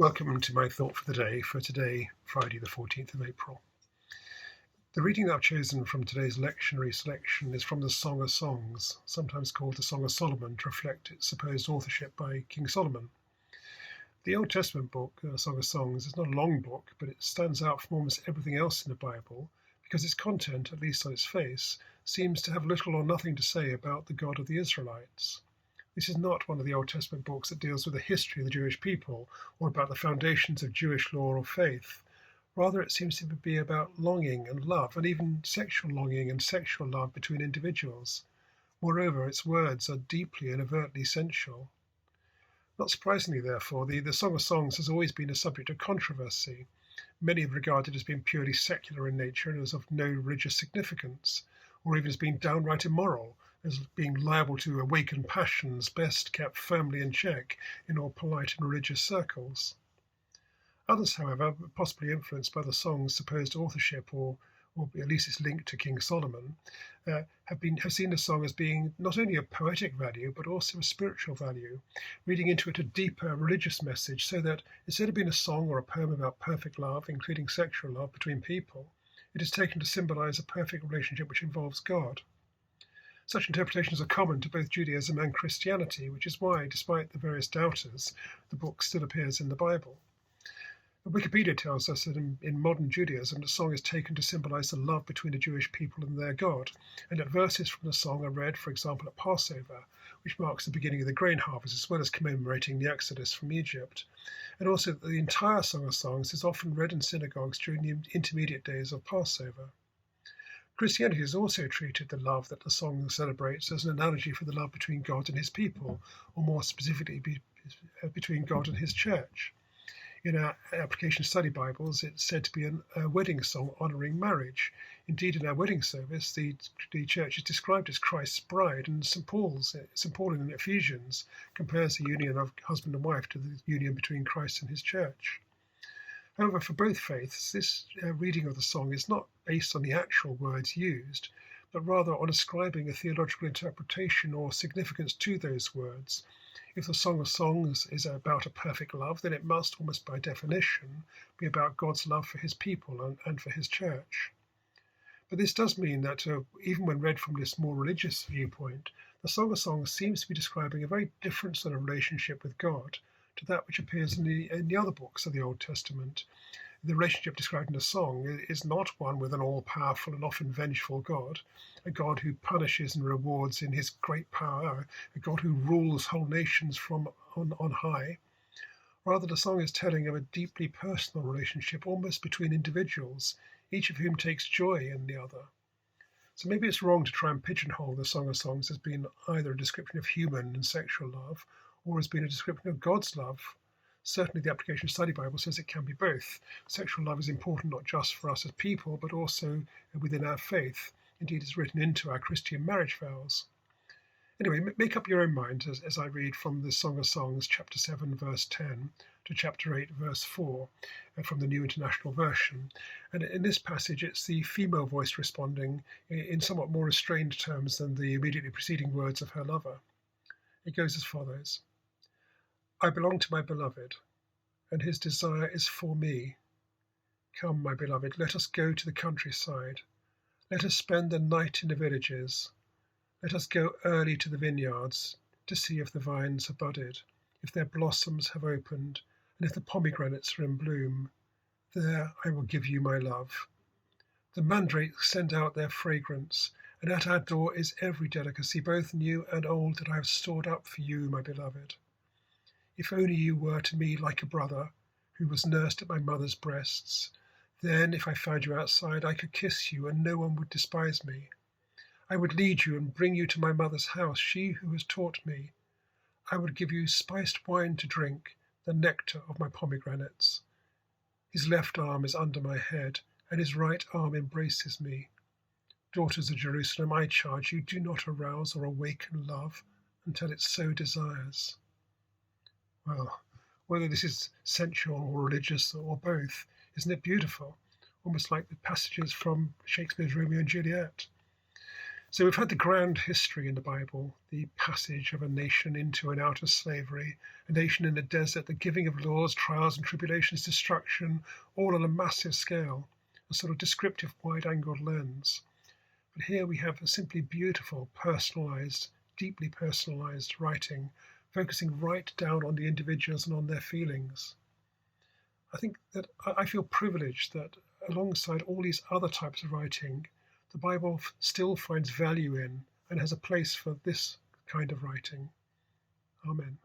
Welcome to my thought for the day, for today, Friday the 14th of April. The reading that I've chosen from today's lectionary selection is from the Song of Songs, sometimes called the Song of Solomon, to reflect its supposed authorship by King Solomon. The Old Testament book, Song of Songs, is not a long book, but it stands out from almost everything else in the Bible because its content, at least on its face, seems to have little or nothing to say about the God of the Israelites. This is not one of the Old Testament books that deals with the history of the Jewish people or about the foundations of Jewish law or faith. Rather, it seems to be about longing and love, and even sexual longing and sexual love between individuals. Moreover, its words are deeply and overtly sensual. Not surprisingly, therefore, the Song of Songs has always been a subject of controversy. Many have regarded it as being purely secular in nature and as of no religious significance, or even as being downright immoral, as being liable to awaken passions best kept firmly in check in all polite and religious circles. Others, however, possibly influenced by the song's supposed authorship or at least its link to King Solomon, have seen the song as being not only of poetic value but also of spiritual value, reading into it a deeper religious message, so that instead of being a song or a poem about perfect love, including sexual love between people, it is taken to symbolize a perfect relationship which involves God. Such interpretations are common to both Judaism and Christianity, which is why, despite the various doubters, the book still appears in the Bible. Wikipedia tells us that in modern Judaism, the song is taken to symbolize the love between the Jewish people and their God, and that verses from the song are read, for example, at Passover, which marks the beginning of the grain harvest, as well as commemorating the Exodus from Egypt. And also that the entire Song of Songs is often read in synagogues during the intermediate days of Passover. Christianity has also treated the love that the song celebrates as an analogy for the love between God and his people, or more specifically between God and his church. In our application study Bibles, it's said to be a wedding song honoring marriage. Indeed, in our wedding service, the church is described as Christ's bride, and St. Paul in Ephesians compares the union of husband and wife to the union between Christ and his church. However, for both faiths, this reading of the song is not based on the actual words used, but rather on ascribing a theological interpretation or significance to those words. If the Song of Songs is about a perfect love, then it must, almost by definition, be about God's love for his people and for his church. But this does mean that even when read from this more religious viewpoint, the Song of Songs seems to be describing a very different sort of relationship with God to that which appears in the other books of the Old Testament. The relationship described in the song is not one with an all-powerful and often vengeful God, a God who punishes and rewards in his great power, a God who rules whole nations from on high. Rather, the song is telling of a deeply personal relationship, almost between individuals, each of whom takes joy in the other. So maybe it's wrong to try and pigeonhole the Song of Songs as being either a description of human and sexual love, or as being a description of God's love. Certainly the Application Study Bible says it can be both. Sexual love is important not just for us as people, but also within our faith. Indeed, it's written into our Christian marriage vows. Anyway, make up your own mind as I read from the Song of Songs, chapter 7, verse 10, to chapter 8, verse 4, from the New International Version. And in this passage, it's the female voice responding in somewhat more restrained terms than the immediately preceding words of her lover. It goes as follows. I belong to my beloved, and his desire is for me. Come, my beloved, let us go to the countryside. Let us spend the night in the villages. Let us go early to the vineyards to see if the vines have budded, if their blossoms have opened, and if the pomegranates are in bloom. There I will give you my love. The mandrakes send out their fragrance, and at our door is every delicacy, both new and old, that I have stored up for you, my beloved. If only you were to me like a brother who was nursed at my mother's breasts, then if I found you outside, I could kiss you and no one would despise me. I would lead you and bring you to my mother's house, she who has taught me. I would give you spiced wine to drink, the nectar of my pomegranates. His left arm is under my head, and his right arm embraces me. Daughters of Jerusalem, I charge you, do not arouse or awaken love until it so desires. Well, whether this is sensual or religious or both, isn't it beautiful? Almost like the passages from Shakespeare's Romeo and Juliet. So we've had the grand history in the Bible, the passage of a nation into and out of slavery, a nation in the desert, the giving of laws, trials and tribulations, destruction, all on a massive scale, a sort of descriptive wide-angled lens. But here we have a simply beautiful, personalized, deeply personalized writing, focusing right down on the individuals and on their feelings. I think that I feel privileged that alongside all these other types of writing, the Bible still finds value in and has a place for this kind of writing. Amen.